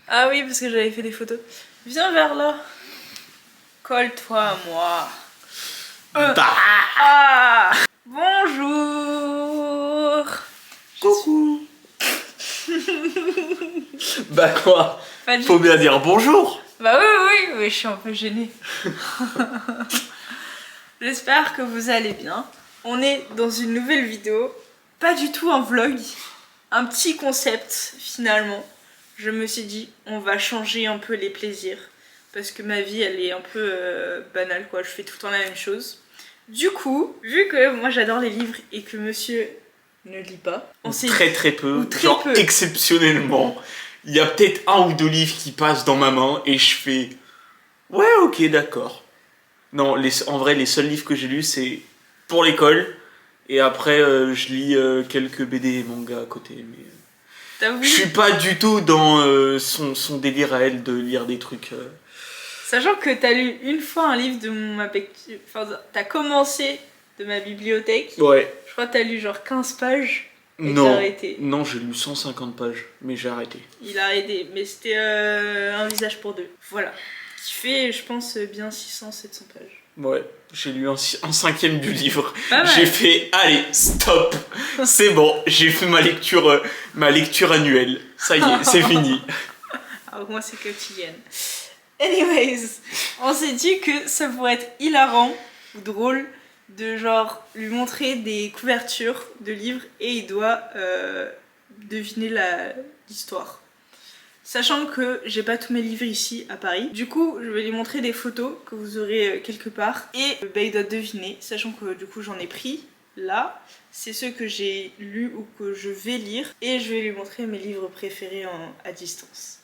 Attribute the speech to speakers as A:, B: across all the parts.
A: Ah oui, parce que j'avais fait des photos. Viens vers là. Colle-toi à moi. Ah. Bonjour.
B: Coucou. Bah quoi?
A: Pas
B: Faut bien dire bonjour.
A: Bah oui, je suis un peu gênée. J'espère que vous allez bien. On est dans une nouvelle vidéo. Pas du tout un vlog. Un petit concept finalement. Je me suis dit, on va changer un peu les plaisirs. Parce que ma vie, elle est un peu banale quoi. Je fais tout le temps la même chose. Du coup, vu que moi j'adore les livres et que monsieur ne lit pas, on s'est
B: Très peu,
A: très
B: genre
A: peu.
B: exceptionnellement, il y a peut-être un ou deux livres qui passent dans ma main et je fais ouais ok d'accord. Non, en vrai les seuls livres que j'ai lus c'est pour l'école et après je lis quelques BD et mangas à côté. Mais
A: T'as vu?
B: je suis pas du tout dans son délire à elle de lire des trucs.
A: Sachant que t'as lu une fois un livre de enfin, t'as commencé de ma bibliothèque.
B: Ouais.
A: Je crois que t'as lu genre 15 pages et t'as
B: Non,
A: arrêté.
B: non j'ai lu 150 pages, mais j'ai arrêté.
A: Il a arrêté, mais c'était un visage pour deux. Voilà. Qui fait, je pense, bien 600-700 pages.
B: Ouais, j'ai lu un cinquième du livre.
A: Pas mal.
B: J'ai fait, allez, stop, c'est bon, j'ai fait ma lecture annuelle. Ça y est, c'est fini.
A: Alors moi, c'est quotidienne. Anyways, on s'est dit que ça pourrait être hilarant ou drôle de genre lui montrer des couvertures de livres et il doit deviner l'histoire. Sachant que j'ai pas tous mes livres ici à Paris, du coup je vais lui montrer des photos que vous aurez quelque part et bah, il doit deviner, sachant que du coup j'en ai pris là, c'est ceux que j'ai lus ou que je vais lire et je vais lui montrer mes livres préférés à distance.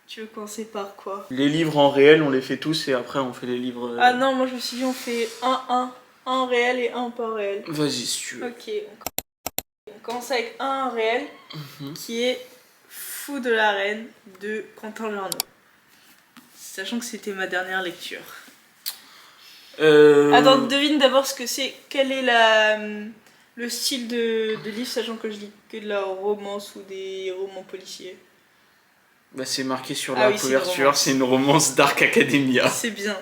A: Tu veux commencer par quoi?
B: Les livres en réel, on les fait tous et après on fait les livres...
A: Ah non, moi je me suis dit on fait un en réel et un pas réel.
B: Vas-y si tu veux.
A: Ok, on commence avec un réel qui est Fou de la Reine de Quentin Lernaux. Sachant que c'était ma dernière lecture. Attends, devine d'abord ce que c'est. Quel est le style de livre, sachant que je lis que de la romance ou des romans policiers.
B: Bah c'est marqué sur la couverture, c'est
A: une
B: une romance Dark Academia.
A: C'est bien.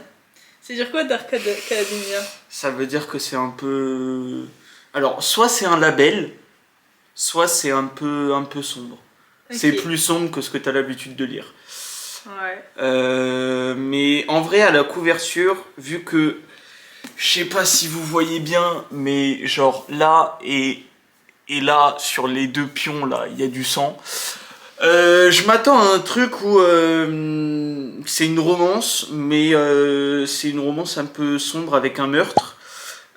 A: C'est dire quoi Dark Academia?
B: Ça veut dire que c'est un peu... Alors, soit c'est un label, soit c'est un peu sombre. Okay. C'est plus sombre que ce que tu as l'habitude de lire.
A: Ouais.
B: Mais en vrai, à la couverture, vu que je sais pas si vous voyez bien, mais genre là et là, sur les deux pions, là, il y a du sang. Je m'attends à un truc où c'est une romance, mais c'est une romance un peu sombre avec un meurtre.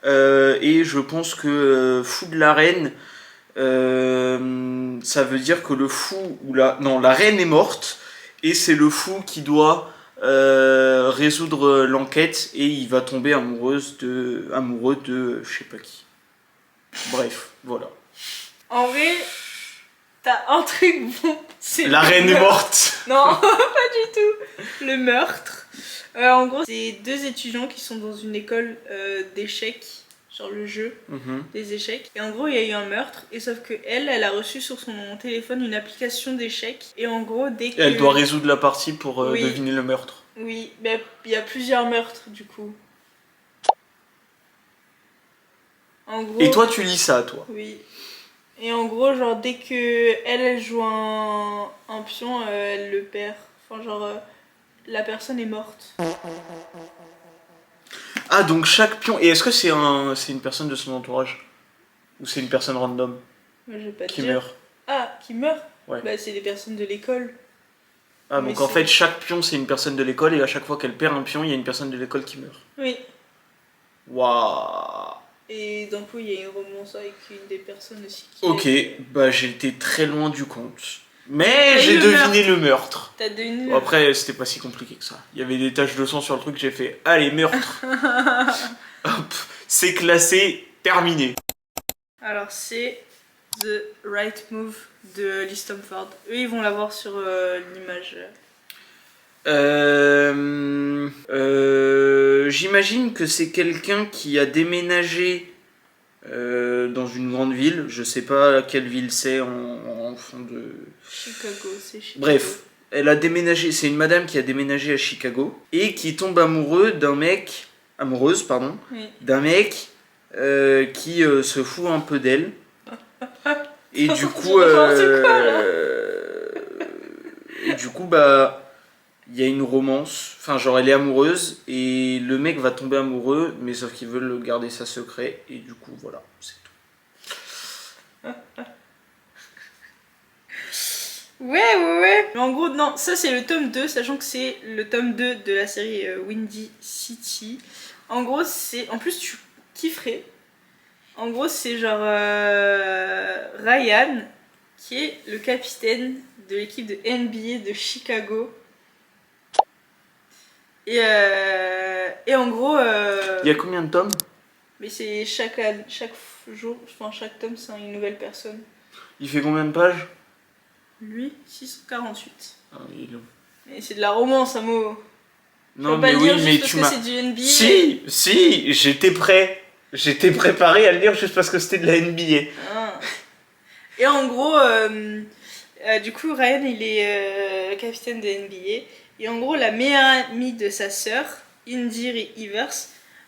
B: Et je pense que Fou de la Reine, ça veut dire que le fou ou la reine est morte et c'est le fou qui doit résoudre l'enquête et il va tomber amoureux de je sais pas qui. Bref, voilà.
A: En vrai, t'as un truc bon, c'est
B: la reine est morte.
A: Non, pas du tout. Le meurtre. En gros, c'est deux étudiants qui sont dans une école d'échecs. Genre le jeu des échecs. Et en gros, il y a eu un meurtre. Et sauf que elle a reçu sur son téléphone une application d'échecs. Et en gros, dès que...
B: Elle doit résoudre la partie pour deviner le meurtre.
A: Oui, mais il y a plusieurs meurtres du coup. En gros...
B: Et toi, tu lis ça, toi?
A: Oui. Et en gros, genre, dès que elle joue un pion, elle le perd. Enfin, genre, la personne est morte.
B: Ah, donc chaque pion... Et est-ce que c'est une personne de son entourage? Ou c'est une personne random?
A: Je vais pas
B: qui
A: dire.
B: meurt?
A: Ah, qui meurt?
B: Ouais.
A: Bah, c'est des personnes de l'école.
B: Ah, donc en fait, chaque pion, c'est une personne de l'école, et à chaque fois qu'elle perd un pion, il y a une personne de l'école qui meurt.
A: Oui.
B: Waouh.
A: Et d'un coup, il y a une romance avec une des personnes aussi qui...
B: Ok, bah j'ai été très loin du compte. Mais j'ai deviné le meurtre.
A: T'as deviné
B: bon, après, c'était pas si compliqué que ça. Il y avait des taches de sang sur le truc, j'ai fait, allez, meurtre. Hop, c'est classé, terminé.
A: Alors, c'est The Right Move de Lee Stamford. Eux, ils vont l'avoir sur l'image.
B: J'imagine que c'est quelqu'un qui a déménagé dans une grande ville. Je sais pas quelle ville c'est en fond de...
A: Chicago, c'est Chicago.
B: Bref, elle a déménagé, c'est une madame qui a déménagé à Chicago et qui tombe amoureuse,
A: Oui.
B: d'un mec qui se fout un peu d'elle. Et du coup, bah, il y a une romance. Enfin, genre, elle est amoureuse et le mec va tomber amoureux, mais sauf qu'ils veulent garder ça secret. Et du coup, voilà, c'est tout.
A: Ouais. Mais en gros, non, ça c'est le tome 2, sachant que c'est le tome 2 de la série Windy City. En gros, c'est. En plus, tu kifferais. En gros, c'est genre Ryan, qui est le capitaine de l'équipe de NBA de Chicago. Et en gros.
B: Il y a combien de tomes?
A: Mais c'est chaque jour, enfin chaque tome, c'est une nouvelle personne.
B: Il fait combien de pages?
A: Lui, 648.
B: Ah, il est long.
A: Mais c'est de la romance, Amo.
B: Non,
A: mais oui,
B: mais
A: parce
B: tu
A: que
B: m'as.
A: c'est du NBA.
B: Si, j'étais prêt. J'étais préparé à le lire juste parce que c'était de la NBA.
A: Ah. Et en gros, du coup, Ryan, il est capitaine de NBA. Et en gros, la meilleure amie de sa sœur, Indira Ivers,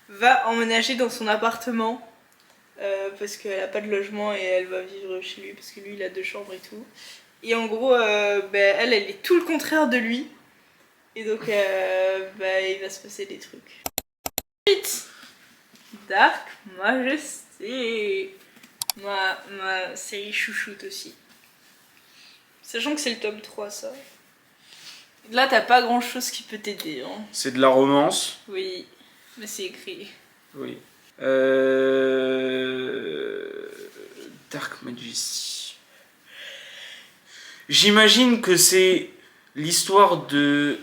A: va emménager dans son appartement. Parce qu'elle a pas de logement et elle va vivre chez lui parce que lui, il a 2 chambres et tout. Et en gros, elle est tout le contraire de lui. Et donc, il va se passer des trucs. Ensuite, Dark Majesty. Ma série chouchoute aussi. Sachant que c'est le tome 3, ça. Là, t'as pas grand chose qui peut t'aider. Hein.
B: C'est de la romance.
A: Oui, mais c'est écrit.
B: Oui. Dark Majesty. J'imagine que c'est l'histoire d'une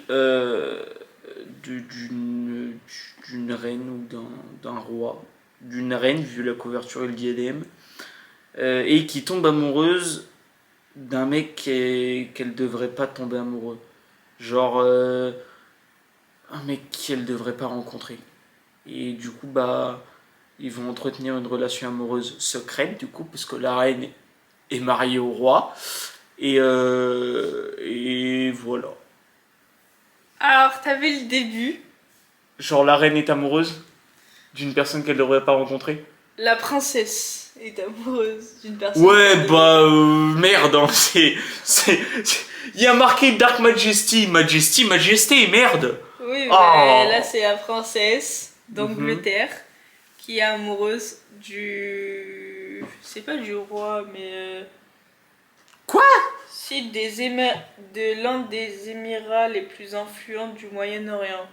B: reine ou d'un roi. D'une reine, vu la couverture et le diadème. Et qui tombe amoureuse d'un mec qu'elle devrait pas tomber amoureux. Genre un mec qu'elle devrait pas rencontrer. Et du coup, bah, ils vont entretenir une relation amoureuse secrète, du coup, parce que la reine est mariée au roi. Et voilà.
A: Alors, t'avais le début.
B: Genre, la reine est amoureuse d'une personne qu'elle devrait pas rencontrer.
A: La princesse est amoureuse d'une personne.
B: Ouais, bah, merde, hein, il y a marqué Dark Majesty, Majesté, merde.
A: Oui, mais
B: Oh.
A: là, c'est la princesse d'Angleterre qui est amoureuse du. C'est pas du roi, mais.
B: Quoi?
A: C'est de l'un des émirats les plus influents du Moyen-Orient.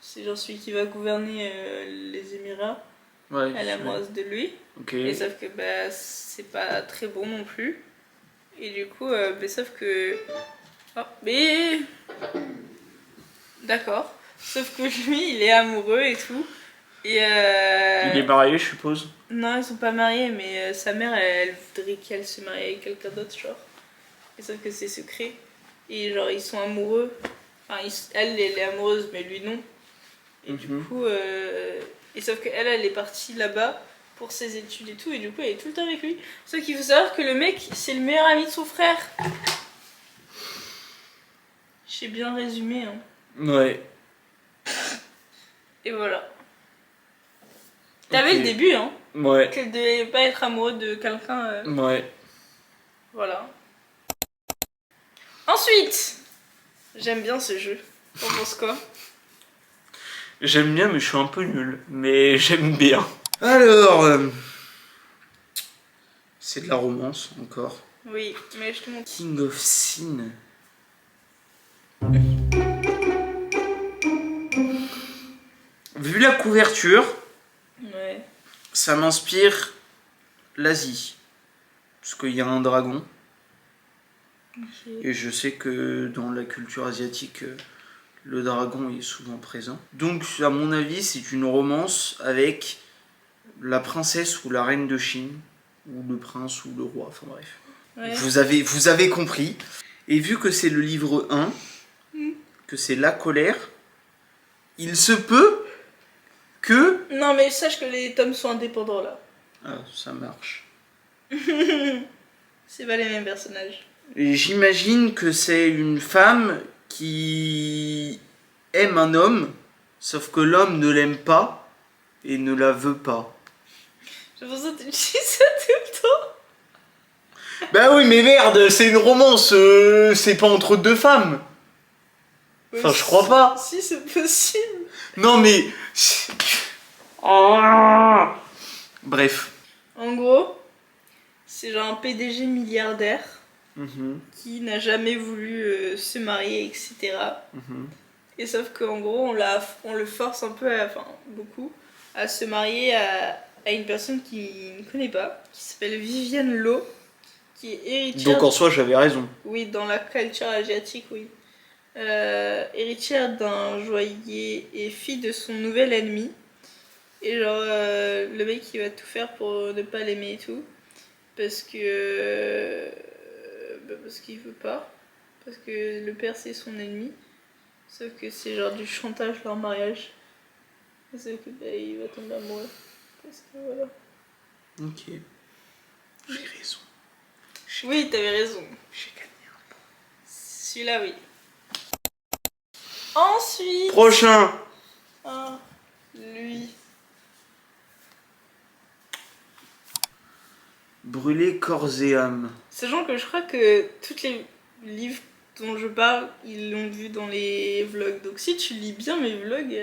A: C'est genre celui qui va gouverner les émirats.
B: Ouais.
A: Elle est amoureuse de lui.
B: Ok.
A: Et sauf que c'est pas très bon non plus. Et du coup, sauf que. Oh, mais. D'accord. Sauf que lui, il est amoureux et tout. Et
B: Il est marié, je suppose.
A: Non, ils sont pas mariés, mais sa mère, elle voudrait qu'elle se marie avec quelqu'un d'autre, genre. Et sauf que c'est secret. Et genre, ils sont amoureux. Enfin, elle est amoureuse, mais lui non. Et du coup, et sauf qu'elle, elle est partie là-bas pour ses études et tout, et du coup, elle est tout le temps avec lui. Sauf qu'il faut savoir que le mec, c'est le meilleur ami de son frère. J'ai bien résumé, hein.
B: Ouais.
A: Et voilà. T'avais
B: Ok.
A: le début, hein.
B: Ouais.
A: Qu'elle devait pas être amoureuse de quelqu'un.
B: Ouais.
A: Voilà. Ensuite, j'aime bien ce jeu. T'en penses quoi?
B: J'aime bien, mais je suis un peu nul. Mais j'aime bien. Alors, c'est de la romance encore.
A: Oui, mais je te montre.
B: King of Sin. Vu la couverture,
A: Ouais.
B: ça m'inspire l'Asie. Parce qu'il y a un dragon.
A: Ok.
B: Et je sais que dans la culture asiatique, le dragon est souvent présent. Donc, à mon avis, c'est une romance avec la princesse ou la reine de Chine, ou le prince ou le roi, enfin bref.
A: Ouais.
B: Vous avez compris. Et vu que c'est le livre 1, que c'est la colère, il se peut que...
A: Non, mais sache que les tomes sont indépendants là.
B: Ah, ça marche.
A: C'est pas les mêmes personnages.
B: Et j'imagine que c'est une femme qui aime un homme, sauf que l'homme ne l'aime pas et ne la veut pas.
A: J'ai l'impression que tu dis ça tout le temps.
B: Bah oui, mais merde, c'est une romance, c'est pas entre deux femmes. Enfin, je crois pas.
A: Si, c'est possible.
B: Non, mais. Ah. Bref.
A: En gros, c'est genre un PDG milliardaire
B: Mhm,
A: qui n'a jamais voulu se marier, etc.
B: mhm.
A: Et sauf qu'en gros, on le force un peu, enfin beaucoup, à se marier à une personne qu'il ne connaît pas, qui s'appelle Vivienne Lo, qui est héritière.
B: Donc en soi, j'avais raison.
A: Oui, dans la culture asiatique, oui. Héritière d'un joaillier et fille de son nouvel ennemi. Et genre, le mec il va tout faire pour ne pas l'aimer et tout. Parce que. Parce qu'il veut pas. Parce que le père c'est son ennemi. Sauf que c'est genre du chantage leur mariage. Sauf que bah, il va tomber amoureux. Parce que voilà.
B: Ok. J'ai raison.
A: Oui, t'avais raison.
B: J'ai gagné.
A: Celui-là, oui. Ensuite.
B: Prochain.
A: Ah, lui.
B: Brûler corps et âme.
A: Sachant que je crois que tous les livres dont je parle, ils l'ont vu dans les vlogs. Donc si tu lis bien mes vlogs,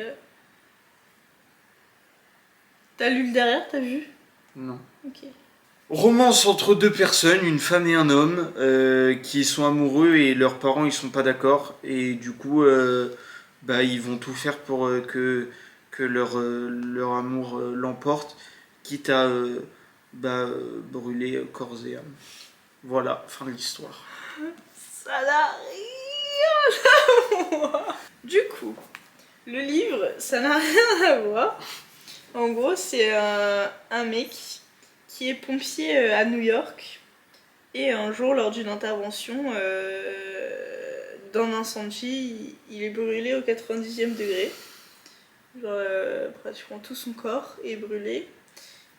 A: t'as lu le derrière, t'as vu?
B: Non.
A: Ok.
B: Romance entre deux personnes, une femme et un homme, qui sont amoureux et leurs parents ils sont pas d'accord. Et du coup, bah, ils vont tout faire pour que leur amour l'emporte, quitte à brûler corps et âme. Voilà, fin de l'histoire.
A: Ça n'a rien à voir. Du coup, le livre, ça n'a rien à voir. En gros, c'est un mec qui est pompier à New York. Et un jour, lors d'une intervention d'un incendie, il est brûlé au 90e degré. Genre, pratiquement tout son corps est brûlé.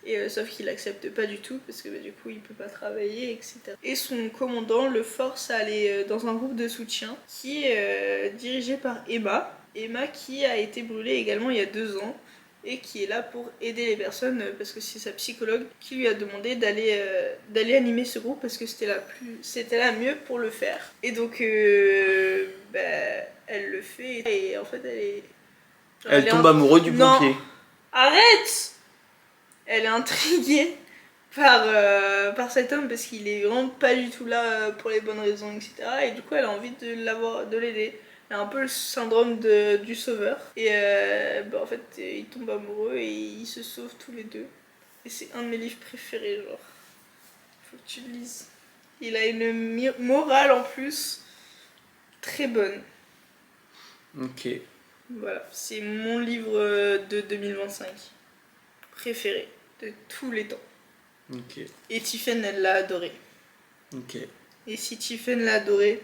A: Et, sauf qu'il accepte pas du tout parce que bah, du coup il peut pas travailler, etc. Et son commandant le force à aller dans un groupe de soutien qui est dirigé par Emma. Emma qui a été brûlée également il y a 2 ans et qui est là pour aider les personnes parce que c'est sa psychologue qui lui a demandé d'aller animer ce groupe parce que c'était la mieux pour le faire. Et donc bah, elle le fait et en fait
B: Elle tombe amoureuse du pompier.
A: Non, arrête! Elle est intriguée par cet homme parce qu'il est vraiment pas du tout là pour les bonnes raisons, etc. Et du coup, elle a envie de l'aider. Elle a un peu le syndrome du sauveur. Et bah, en fait, ils tombent amoureux et ils se sauvent tous les deux. Et c'est un de mes livres préférés, genre. Faut que tu le lises. Il a une morale en plus très bonne.
B: Ok.
A: Voilà, c'est mon livre de 2025 préféré de tous les temps.
B: Ok.
A: Et Tiffen, elle l'a adoré.
B: Ok.
A: Et si Tiffen l'a adoré,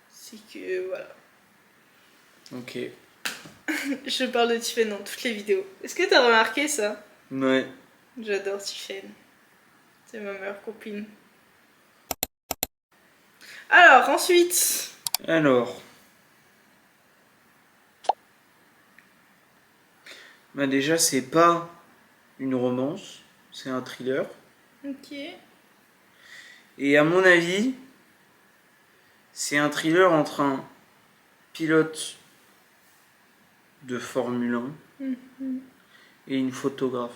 A: c'est que voilà.
B: Ok.
A: Je parle de Tiffen dans toutes les vidéos. Est-ce que t'as remarqué ça?
B: Ouais.
A: J'adore Tiffen. C'est ma meilleure copine. Alors, ensuite.
B: Alors. Bah déjà, c'est pas une romance, c'est un thriller.
A: Ok.
B: Et à mon avis, c'est un thriller entre un pilote de Formule 1 et une photographe.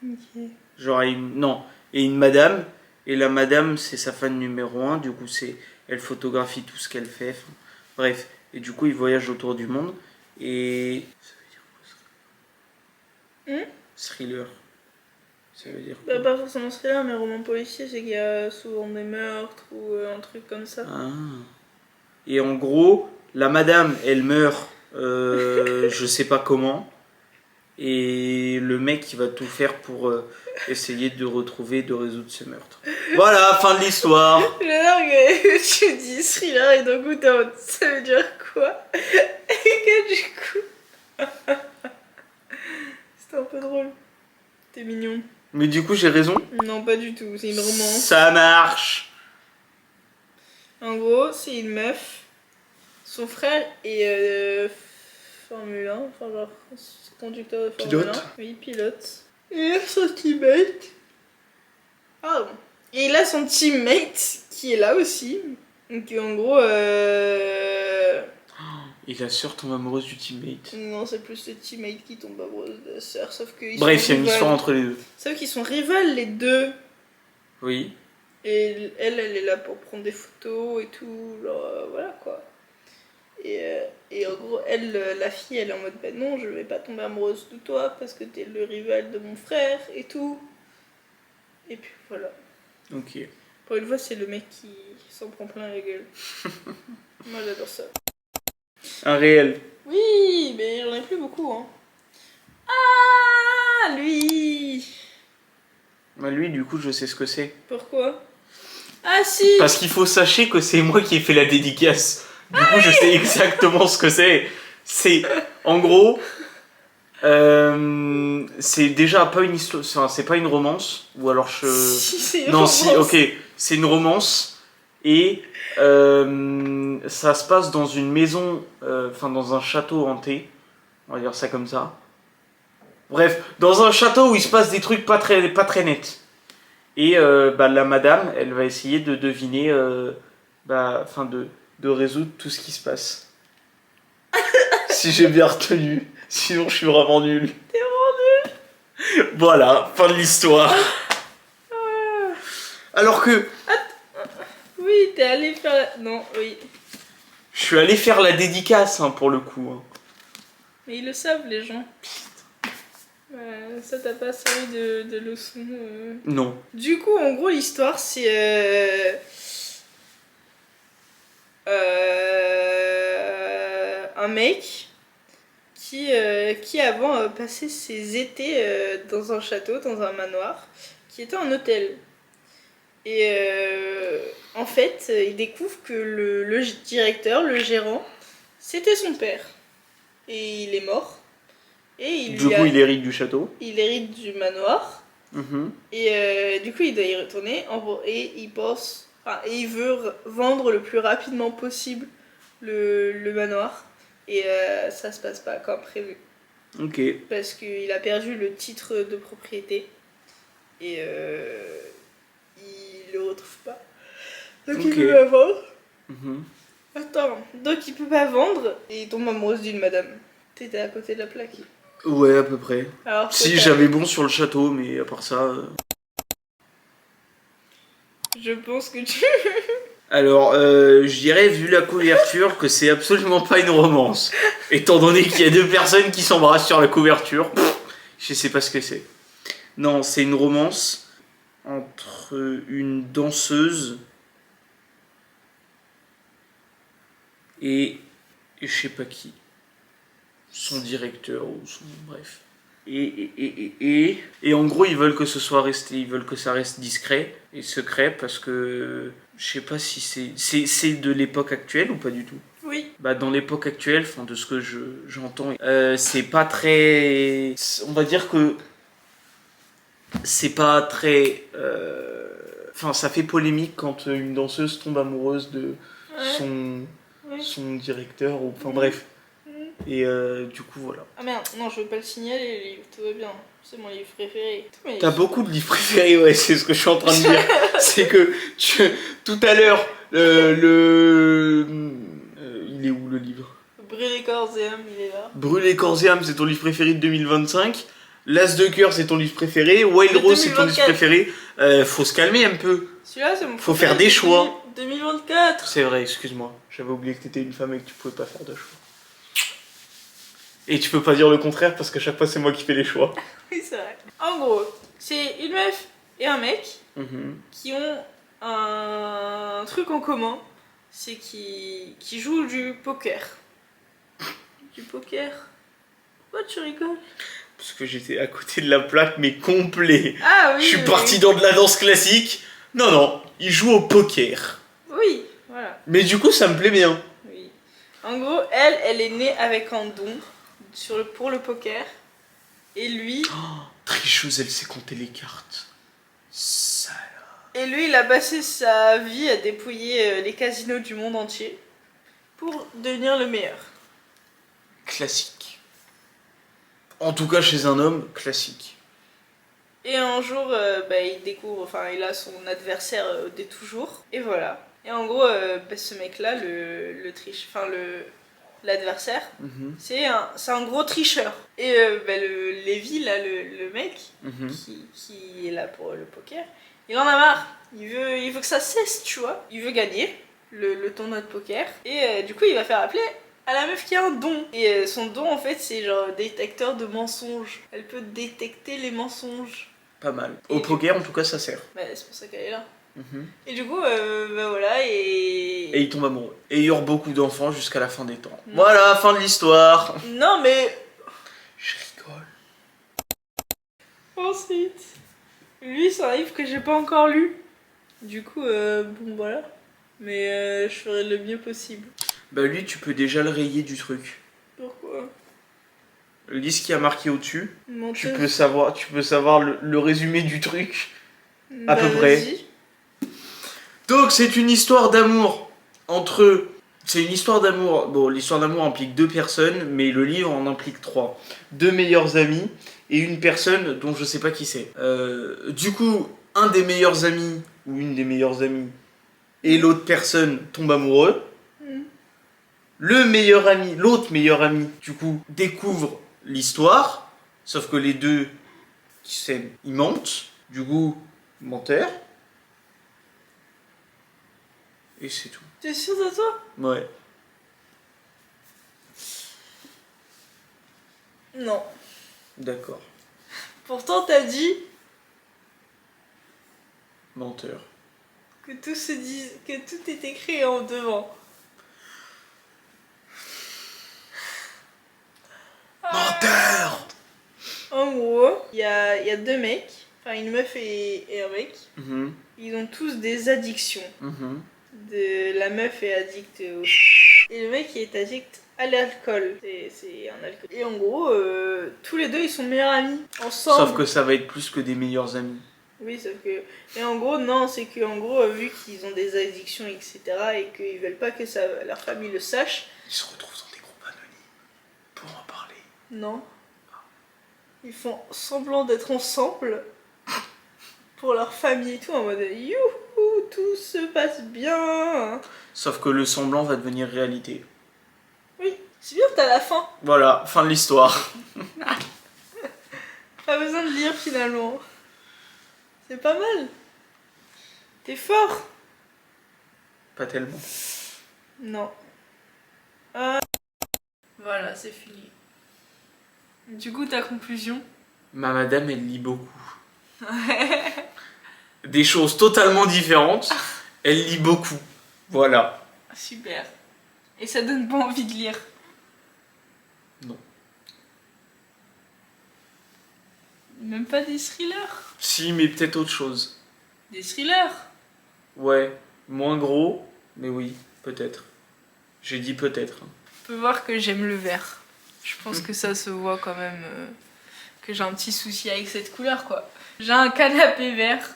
A: Ok.
B: Genre, non, et une madame. Et la madame, c'est sa fan numéro 1. Du coup, elle photographie tout ce qu'elle fait. Enfin, bref. Et du coup, ils voyagent autour du monde. Et. Ça veut dire quoi, thriller? Ça veut dire quoi?
A: Bah, pas forcément thriller, mais roman policier, c'est qu'il y a souvent des meurtres ou un truc comme ça.
B: Ah. Et en gros, la madame, elle meurt, je sais pas comment. Et le mec, il va tout faire pour essayer de retrouver, de résoudre ce meurtre. Voilà, fin de l'histoire.
A: J'adore que tu dis thriller et d'un coup t'es en mode, ça veut dire quoi? Et que du coup. C'était un peu drôle. T'es mignon.
B: Mais du coup, j'ai raison.
A: Non, pas du tout, c'est une romance.
B: Ça marche.
A: En gros, c'est une meuf. Son frère est Formule 1, enfin genre conducteur de Formule 1.
B: Pilote.
A: Oui, pilote. Et son teammate. Pardon. Et il a son teammate qui est là aussi. Donc en gros,
B: Et la sœur tombe amoureuse du teammate.
A: non, c'est plus le teammate qui tombe amoureux de la sœur, sauf que
B: Bref, il y a une histoire entre les deux.
A: Sauf qu'ils sont rivales les deux.
B: Oui.
A: Et elle est là pour prendre des photos et tout, genre voilà quoi. Et en gros, elle, la fille, elle est en mode bah non, je vais pas tomber amoureuse de toi parce que t'es le rival de mon frère et tout. Et puis voilà.
B: Ok.
A: Pour une fois, c'est le mec qui s'en prend plein la gueule. Moi j'adore ça.
B: Un réel.
A: Oui, mais j'en ai plus beaucoup, hein. Ah, lui.
B: Bah, lui, du coup, je sais ce que c'est.
A: Pourquoi? Ah si.
B: Parce qu'il faut sachez que c'est moi qui ai fait la dédicace. Du coup, je sais exactement ce que c'est. C'est, en gros, c'est déjà pas une histoire, enfin, c'est pas une romance, ou alors je...
A: Si, c'est une
B: Non,
A: romance.
B: si, ok, c'est une romance, et ça se passe dans une maison, enfin dans un château hanté, on va dire ça comme ça. Bref, dans un château où il se passe des trucs pas très nets. Et bah, la madame, elle va essayer de deviner, enfin de résoudre tout ce qui se passe. Si j'ai bien retenu, sinon je suis vraiment nul.
A: T'es vraiment nul.
B: Voilà, fin de l'histoire. Alors que
A: Oui, t'es allé faire la... Non, oui.
B: je suis allé faire la dédicace hein, pour le coup. Hein.
A: Mais ils le savent, les gens. Ça t'a pas servi de leçon.
B: Non.
A: Du coup, en gros, l'histoire, c'est... un mec qui avant passait ses étés dans un château, dans un manoir, qui était un hôtel. Et en fait, il découvre que le directeur, le gérant, c'était son père. Et il est mort. Et
B: Du coup, il hérite du château.
A: il hérite du manoir. Et du coup, il doit y retourner. Et il pense... Enfin, et il veut vendre le plus rapidement possible le manoir. Et ça se passe pas comme prévu.
B: Ok.
A: Parce qu'il a perdu le titre de propriété. Et il le retrouve pas. Donc il peut pas vendre. Attends, donc il peut pas vendre et il tombe amoureuse d'une madame. T'étais à côté de la plaque.
B: Ouais, à peu près.
A: Alors,
B: Si, j'avais bon sur le château, mais à part ça...
A: Je pense que tu...
B: Alors, je dirais, vu la couverture, que c'est absolument pas une romance. Étant donné qu'il y a deux personnes qui s'embrassent sur la couverture, je sais pas ce que c'est. Non, c'est une romance entre une danseuse et je sais pas qui. Son directeur ou son... bref. Et en gros, ils veulent que ce soit resté, ils veulent que ça reste discret et secret parce que je sais pas si c'est de l'époque actuelle ou pas du tout.
A: Oui.
B: Bah dans l'époque actuelle, enfin de ce que j'entends, c'est pas très, on va dire que c'est pas très, enfin ça fait polémique quand une danseuse tombe amoureuse de son directeur ou enfin bref. Et du coup, voilà.
A: Ah merde, non, je veux pas le signaler, le livre, tout va bien. C'est mon livre préféré.
B: T'as beaucoup de livres préférés, ouais, c'est ce que je suis en train de dire. C'est que tout à l'heure, il est où le livre?
A: Brûler corps et âme, il est là.
B: Brûler corps et âme, c'est ton livre préféré de 2025. L'As de cœur, c'est ton livre préféré. Wild Rose, c'est ton livre préféré. Faut se calmer un peu.
A: Celui-là, c'est mon
B: Faut faire des choix.
A: 2024.
B: C'est vrai, excuse-moi. J'avais oublié que t'étais une femme et que tu pouvais pas faire de choix. Et tu peux pas dire le contraire parce que chaque fois c'est moi qui fais les choix.
A: Oui, c'est vrai. En gros, c'est une meuf et un mec qui ont un truc en commun. C'est qu'ils jouent du poker. Du poker? Pourquoi tu rigoles?
B: Parce que j'étais à côté de la plaque, mais complet.
A: Ah oui.
B: Je suis parti dans de la danse classique. Non, ils jouent au poker.
A: Oui, voilà.
B: Mais du coup, ça me plaît bien.
A: Oui. En gros, elle est née avec un don pour le poker. Et lui...
B: Tricheuse, elle sait compter les cartes. Salope.
A: Et lui, il a passé sa vie à dépouiller les casinos du monde entier pour devenir le meilleur.
B: Classique. En tout cas, chez un homme, classique.
A: Et un jour, il découvre, enfin, il a son adversaire dès toujours. Et voilà. Et en gros, ce mec-là, l'adversaire, c'est un gros tricheur. Et le Lévi, là, le mec qui est là pour le poker, il en a marre. Il veut que ça cesse, tu vois. Il veut gagner le tournoi de poker. Et du coup, il va faire appeler à la meuf qui a un don. Et son don, en fait, c'est genre détecteur de mensonges. Elle peut détecter les mensonges.
B: Pas mal. Au poker, en tout cas, ça sert.
A: Bah, c'est pour ça qu'elle est là. Et du coup, voilà,
B: Et il tombe amoureux. Et il y aura beaucoup d'enfants jusqu'à la fin des temps. Voilà, fin de l'histoire.
A: Non, mais...
B: Je rigole.
A: Ensuite, lui, c'est un livre que j'ai pas encore lu. Du coup, bon, voilà. Mais je ferai le mieux possible.
B: Bah lui, tu peux déjà le rayer du truc.
A: Pourquoi?
B: Lis ce qui a marqué au-dessus.
A: Menteuse.
B: Tu peux savoir le résumé du truc. À peu près.
A: Vas-y.
B: Donc c'est une histoire d'amour entre... C'est une histoire d'amour. Bon, l'histoire d'amour implique 2 personnes, mais le livre en implique 3. 2 meilleurs amis et une personne dont je sais pas qui c'est. Du coup, un des meilleurs amis, ou une des meilleures amies, et l'autre personne tombe amoureux. Le meilleur ami, l'autre meilleur ami, du coup, découvre l'histoire, sauf que les deux qui s'aiment, ils mentent. Du coup, menteur. Et c'est tout.
A: T'es sûr de toi?
B: Ouais.
A: Non.
B: D'accord.
A: Pourtant, t'as dit
B: Menteur.
A: que tout est écrit en devant.
B: Menteur.
A: En gros, il y a 2 mecs, enfin une meuf et un mec. Ils ont tous des addictions. La meuf est addicte au... Et le mec il est addict à l'alcool. C'est un alcool. Et en gros, tous les deux ils sont meilleurs amis. Ensemble.
B: Sauf que ça va être plus que des meilleurs amis.
A: Oui, sauf que... Et en gros, non, c'est que en gros, vu qu'ils ont des addictions, etc., et qu'ils veulent pas que leur famille le sache...
B: Ils se retrouvent dans des groupes anonymes pour en parler.
A: Non. Ils font semblant d'être ensemble pour leur famille et tout, en mode youhou, tout se passe bien.
B: Sauf que le semblant va devenir réalité.
A: Oui, c'est bien que t'as la fin.
B: Voilà, fin de l'histoire.
A: Pas besoin de lire finalement. C'est pas mal. T'es fort.
B: Pas tellement.
A: Non. Voilà, c'est fini. Du coup, ta conclusion?
B: Ma madame, elle lit beaucoup. Des choses totalement différentes. Elle lit beaucoup. Voilà.
A: Super. Et ça donne pas envie de lire?
B: Non.
A: Même pas des thrillers?
B: Si, mais peut-être autre chose.
A: Des thrillers?
B: Ouais, moins gros, mais oui, peut-être. J'ai dit peut-être.
A: On peut voir que j'aime le vert. Je pense que ça se voit quand même que j'ai un petit souci avec cette couleur, quoi. J'ai un canapé vert,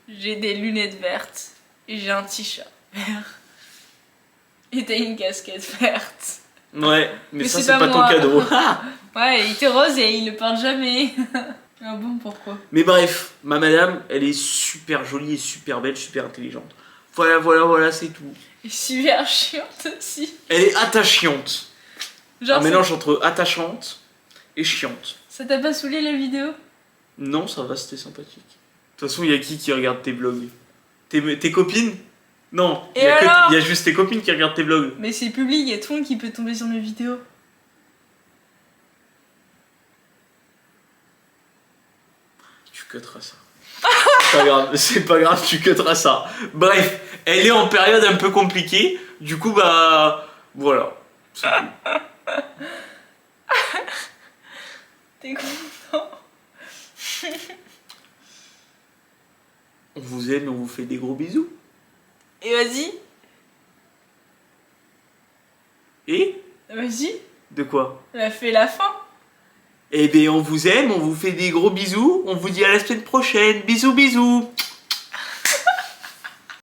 A: j'ai des lunettes vertes et j'ai un t-shirt vert. Et t'as une casquette verte.
B: Ouais, mais ça
A: c'est
B: c'est pas ton
A: moi.
B: cadeau.
A: Ouais, il était rose et il le porte jamais. Ah bon, pourquoi?
B: Mais bref, ma madame, elle est super jolie et super belle, super intelligente. Voilà, c'est tout.
A: Et super chiante aussi.
B: Elle est attachante.
A: Genre,
B: Un mélange entre attachante et chiante.
A: ça t'a pas saoulé la vidéo?
B: Non, ça va, c'était sympathique. De toute façon, il y a qui regarde tes vlogs? Tes copines? Non, il y a juste tes copines qui regardent tes vlogs.
A: Mais c'est public, il y a tout le monde qui peut tomber sur mes vidéos.
B: Tu cutteras ça. C'est pas grave, tu cutteras ça. Bref, elle est en période un peu compliquée. Du coup, bah... Voilà. C'est tout.
A: T'es content?
B: On vous aime et on vous fait des gros bisous.
A: Et vas-y.
B: Et
A: Vas-y.
B: de quoi?
A: On a fait la fin.
B: Eh bien, on vous aime, on vous fait des gros bisous. On vous dit à la semaine prochaine. Bisous, bisous.